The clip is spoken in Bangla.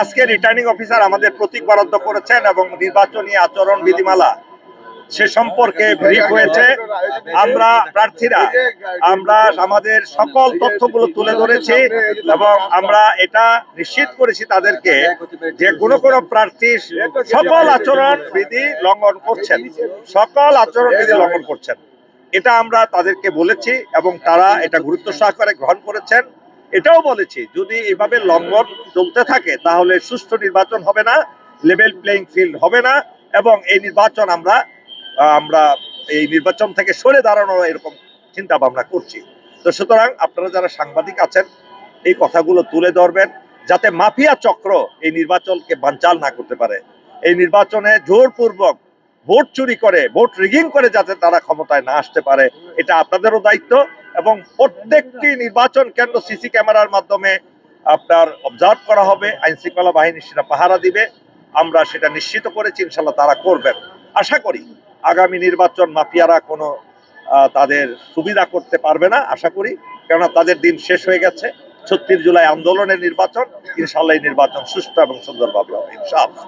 আজকে রিটার্নিং অফিসার আমাদের প্রতীক বরাদ্দ করেছেন এবং নির্বাচনী আচরণ বিধিমালা সে সম্পর্কে ব্রিফ হয়েছে। আমরা প্রার্থীরা আমাদের সকল তথ্যগুলো তুলে ধরেছি এবং আমরা এটা নিশ্চিত করেছি তাদেরকে যে কোনো প্রার্থী সকল আচরণ বিধি লঙ্ঘন করছেন, এটা আমরা তাদেরকে বলেছি এবং তারা এটা গুরুত্ব সহকারে গ্রহণ করেছেন। এটাও বলেছি যদি এভাবে লঙ্ঘন চলতে থাকে তাহলে সুষ্ঠু নির্বাচন হবে না, লেভেল প্লেইং ফিল্ড হবে না এবং এই নির্বাচন আমরা এই নির্বাচন থেকে সরে দাঁড়ানোর এরকম চিন্তা ভাবনা করছি। তো সুতরাং আপনারা যারা সাংবাদিক আছেন এই কথাগুলো তুলে ধরবেন যাতে মাফিয়া চক্র এই নির্বাচনকে বানচাল না করতে পারে। এই নির্বাচনে জোরপূর্বক ভোট চুরি করে, ভোট রিগিং করে যাতে তারা ক্ষমতায় না আসতে পারে, এটা আপনাদেরও দায়িত্ব। এবং প্রত্যেকটি নির্বাচন কেন্দ্র সিসি ক্যামেরার মাধ্যমে আপনার অবজার্ভ করা হবে, আইন শৃঙ্খলা বাহিনী সেটা পাহারা দিবে। আমরা সেটা নিশ্চিত করেছি, ইনশাল্লাহ তারা করবেন। আশা করি আগামী নির্বাচন মাফিয়ারা কোনো তাদের সুবিধা করতে পারবে না, আশা করি, কেননা তাদের দিন শেষ হয়ে গেছে। 36 জুলাই আন্দোলনের নির্বাচন, ইনশাল্লাহ এই নির্বাচন সুষ্ঠু এবং সুন্দরভাবে হবে ইনশাআল্লাহ।